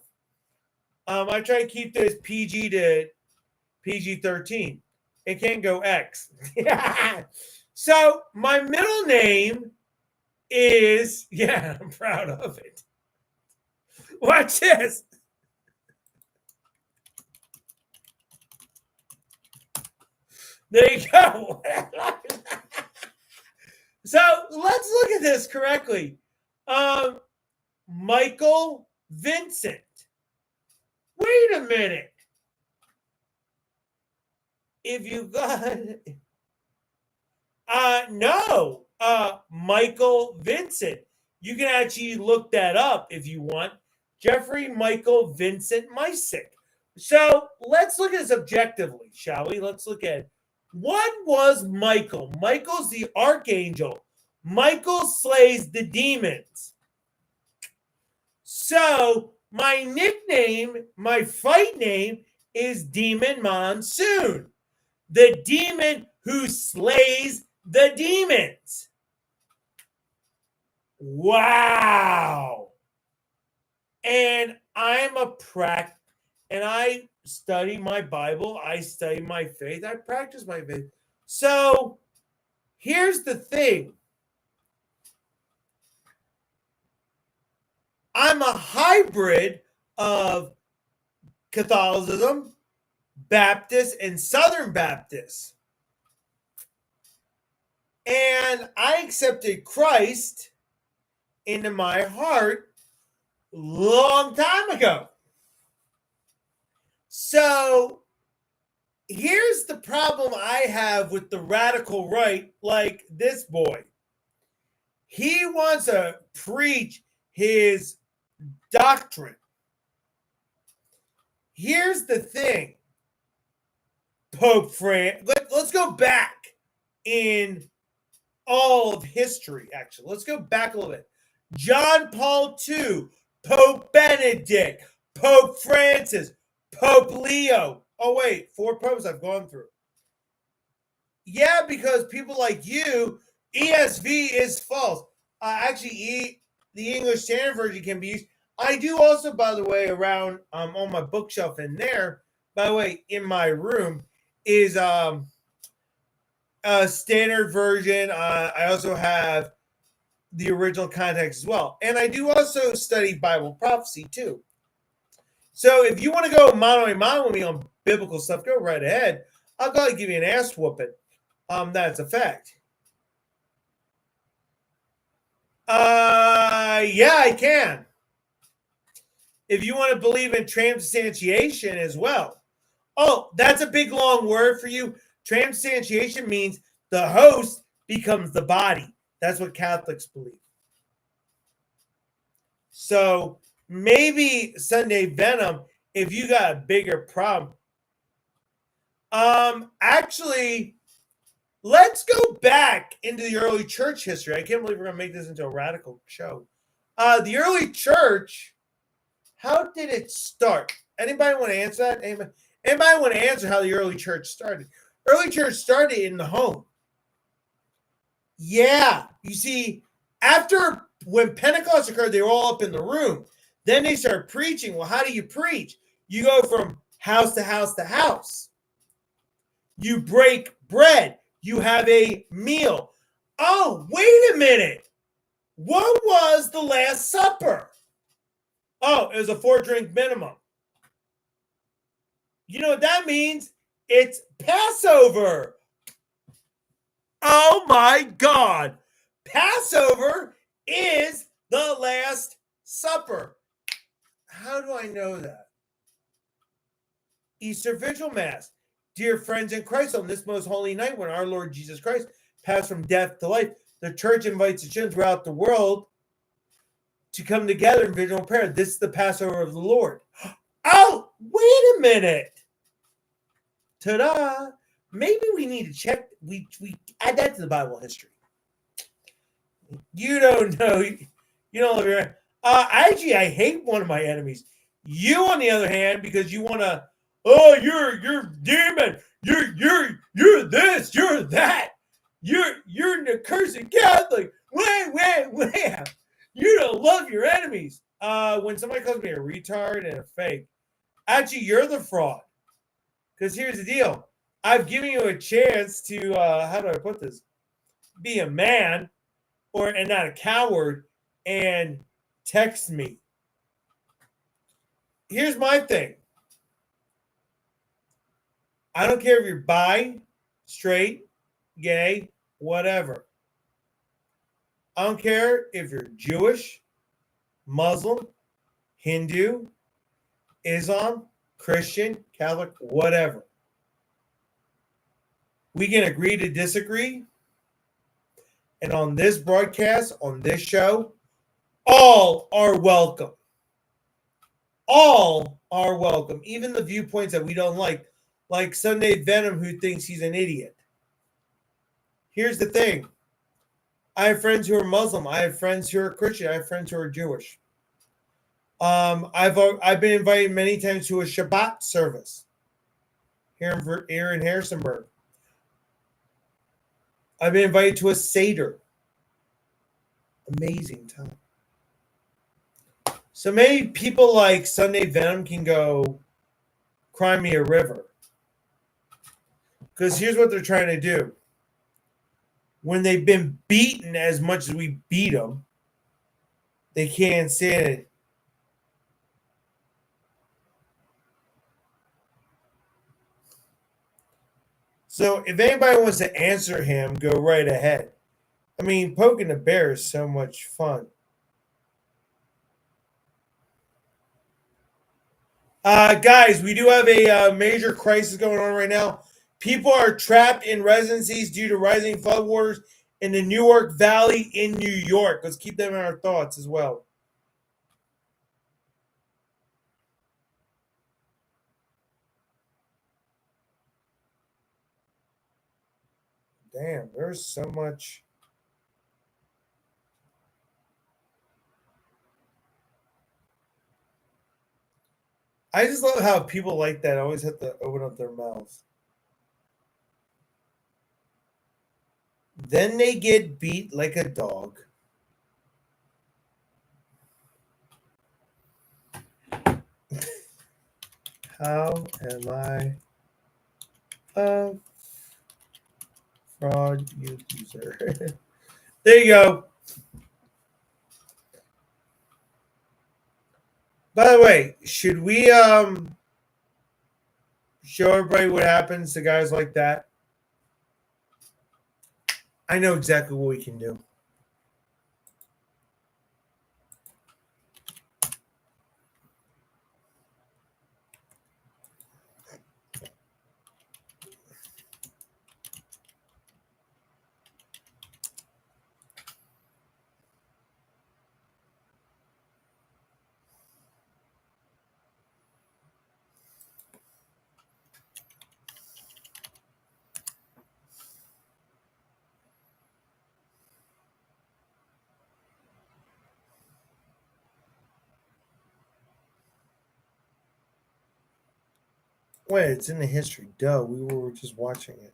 I try to keep this PG to PG-13. It can go X. So my middle name is, yeah, I'm proud of it. Watch this. There you go. So let's look at this correctly. Michael Vincent. Wait a minute. If you got no, Michael Vincent. You can actually look that up if you want. Jeffrey Michael Vincent Mysick. So let's look at this objectively, shall we? Let's look at what was Michael? Michael's the archangel. Michael slays the demons. So my nickname, my fight name is Demon Monsoon, the demon who slays the demons. Wow. And I'm a and I study my Bible. I study my faith. I practice my faith. So here's the thing. I'm a hybrid of Catholicism, Baptist, and Southern Baptist. And I accepted Christ into my heart long time ago. So here's the problem I have with the radical right, like this boy. He wants to preach his doctrine. Here's the thing. Pope Francis, let's go back in all of history, actually. Let's go back a little bit. John Paul II, Pope Benedict, Pope Francis, Pope Leo. Oh, wait, 4 popes I've gone through. Yeah, because people like you, ESV is false. Actually, the English Standard Version can be used. I do also, by the way, around on my bookshelf in there, by the way, in my room, is a Standard Version. I also have the original context as well. And I do also study Bible prophecy too. So if you want to go mano a mano with me on biblical stuff, go right ahead. I'll go give you an ass whooping. That's a fact. Yeah, I can. If you want to believe in transubstantiation as well. Oh, that's a big long word for you. Transubstantiation means the host becomes the body. That's what Catholics believe. So maybe Sunday Venom, if you got a bigger problem. Actually, let's go back into the early church history. I can't believe we're going to make this into a radical show. The early church, how did it start? Anybody want to answer that? Anybody want to answer how the early church started? Early church started in the home. Yeah. You see, after when Pentecost occurred, they were all up in the room. Then they started preaching. Well, how do you preach? You go from house to house to house. You break bread. You have a meal. Oh, wait a minute. What was the Last Supper? Oh, it was a 4-drink minimum. You know what that means? It's Passover. Oh my God. Passover is the Last Supper. How do I know that? Easter Vigil Mass. Dear friends in Christ, on this most holy night when our Lord Jesus Christ passed from death to life, the church invites the children throughout the world to come together in vigil and prayer. This is the Passover of the Lord. Oh, wait a minute. Ta-da. Maybe we need to check. We add that to the Bible history. You don't know. You don't live here. Actually, I hate one of my enemies. You, on the other hand, because you want to. Oh, you're demon. You're this. You're that. You're the cursed Catholic. Wham. You don't love your enemies. When somebody calls me a retard and a fake, actually, you're the fraud. Because here's the deal. I've given you a chance to, how do I put this? Be a man and not a coward and text me. Here's my thing. I don't care if you're bi, straight, gay, whatever. I don't care if you're Jewish, Muslim, Hindu, Islam, Christian, Catholic, whatever. We can agree to disagree. And on this broadcast, on this show, all are welcome. All are welcome. Even the viewpoints that we don't like Sunday Venom, who thinks he's an idiot. Here's the thing. I have friends who are Muslim. I have friends who are Christian. I have friends who are Jewish. I've been invited many times to a Shabbat service here in Harrisonburg. I've been invited to a Seder. Amazing time. So maybe people like Sunday Venom can go cry me a river. Because here's what they're trying to do. When they've been beaten as much as we beat them, they can't stand it. So if anybody wants to answer him, go right ahead. I mean, poking the bear is so much fun. Guys, we do have a major crisis going on right now. People are trapped in residencies due to rising floodwaters in the Newark Valley in New York. Let's keep them in our thoughts as well. Damn, there's so much. I just love how people like that always have to open up their mouths. Then they get beat like a dog. How am I a fraud user? There you go. By the way, should we show everybody what happens to guys like that? I know exactly what we can do. Wait, it's in the history. Duh, we were just watching it.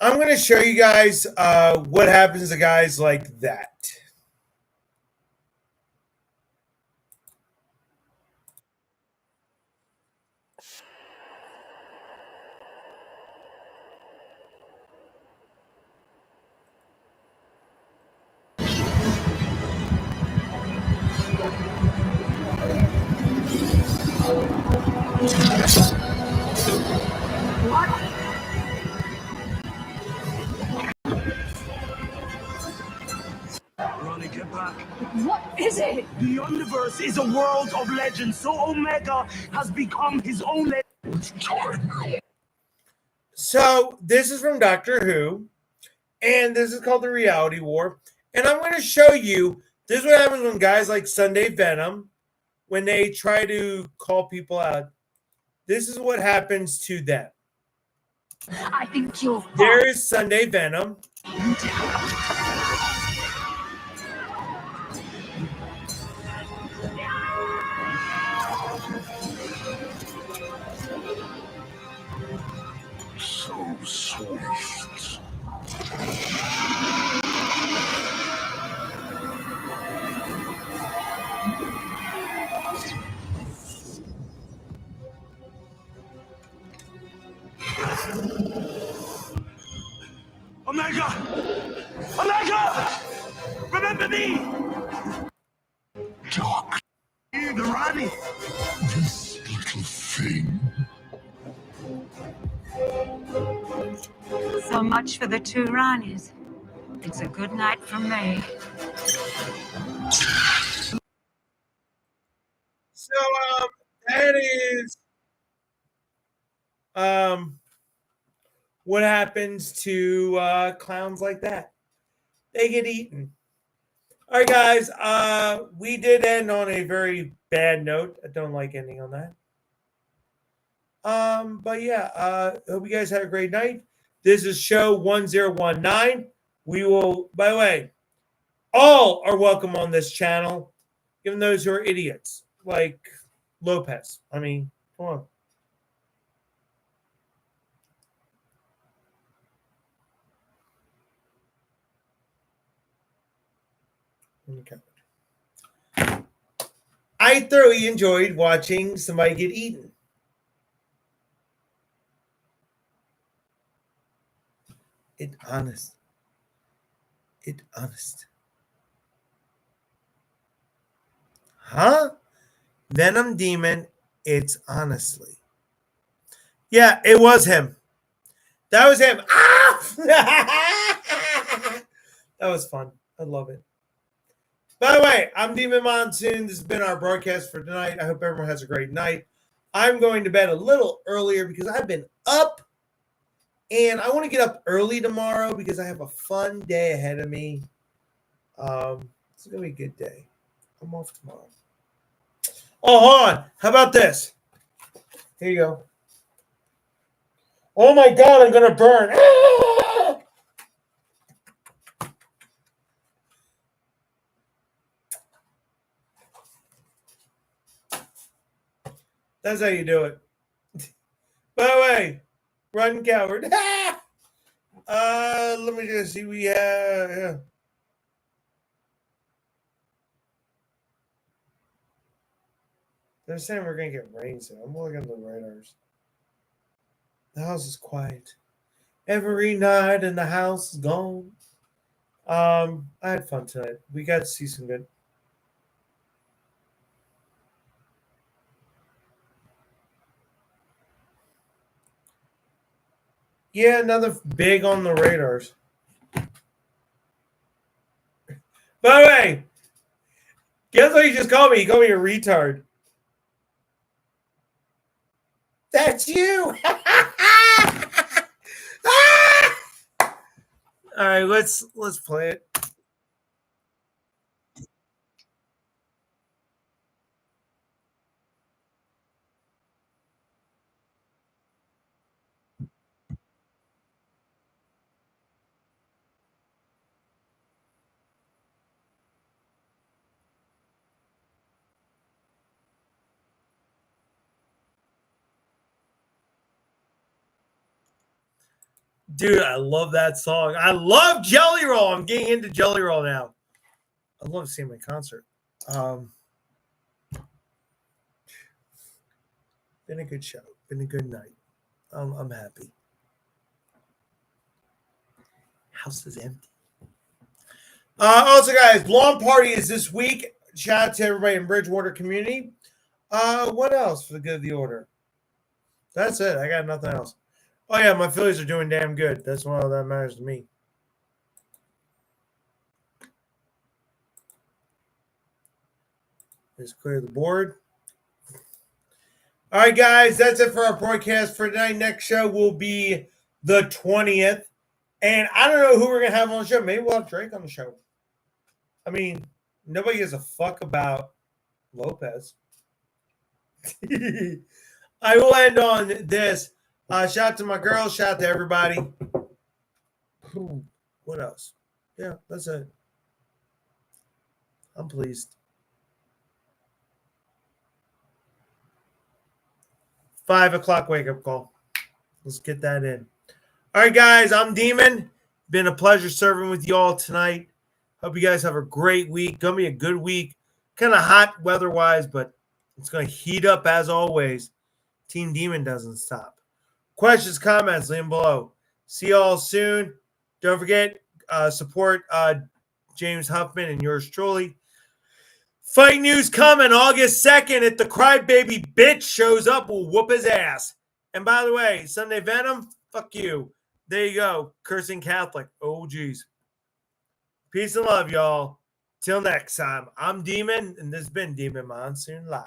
I'm going to show you guys what happens to guys like that. Ronnie, get back. What is it? The universe is a world of legends, so Omega has become his own legend. So this is from Doctor Who, and this is called the Reality War. And I'm going to show you, this is what happens when guys like Sunday Venom, when they try to call people out. This is what happens to them. I think you'll fall. There is Sunday Venom. So sweet. Omega! Omega! Remember me! Doc. You, the Ronnie. This little thing. So much for the two Ronnies. It's a good night from me. So that is what happens to clowns like that. They get eaten. All right, guys. We did end on a very bad note. I don't like ending on that. But yeah, hope you guys had a great night. This is show 1019. We will, by the way, all are welcome on this channel, even those who are idiots, like Lopez. I mean, come on. Okay. I thoroughly enjoyed watching somebody get eaten. It honest. Huh? Venom Demon, it's honestly. Yeah, it was him. That was him. Ah! That was fun. I love it. By the way, I'm Demon Monsoon. This has been our broadcast for tonight. I hope everyone has a great night. I'm going to bed a little earlier because I've been up, and I want to get up early tomorrow because I have a fun day ahead of me. It's going to be a good day. I'm off tomorrow. Oh, hold on. How about this? Here you go. Oh, my God, I'm going to burn. Ah! That's how you do it. By the way, run, coward. Let me just see. We have. Yeah. They're saying we're gonna get rain soon. I'm looking at the radars. The house is quiet. Every night and the house is gone. I had fun tonight. We got to see some good. Yeah, another big on the radars. By the way, guess what he just called me? He called me a retard. That's you. All right, let's play it. Dude, I love that song. I love Jelly Roll. I'm getting into Jelly Roll now. I love seeing my concert. Been a good show. Been a good night. I'm happy. House is empty. Also, guys, lawn party is this week. Shout out to everybody in Bridgewater community. What else for the good of the order? That's it. I got nothing else. Oh yeah, my Phillies are doing damn good. That's all that matters to me. Let's clear the board. All right, guys, that's it for our broadcast for tonight. Next show will be the 20th. And I don't know who we're going to have on the show. Maybe we'll have Drake on the show. I mean, nobody gives a fuck about Lopez. I will end on this. Shout out to my girls. Shout out to everybody. What else? Yeah, that's it. I'm pleased. 5 o'clock wake-up call. Let's get that in. All right, guys, I'm Demon. Been a pleasure serving with you all tonight. Hope you guys have a great week. Gonna be a good week. Kind of hot weather-wise, but it's going to heat up as always. Team Demon doesn't stop. Questions, comments, leave them below. See y'all soon. Don't forget, support James Huffman and yours truly. Fight news coming August 2nd. If the crybaby bitch shows up, we'll whoop his ass. And by the way, Sunday Venom, fuck you. There you go. Cursing Catholic. Oh, geez. Peace and love, y'all. Till next time, I'm Demon, and this has been Demon Monsoon Live.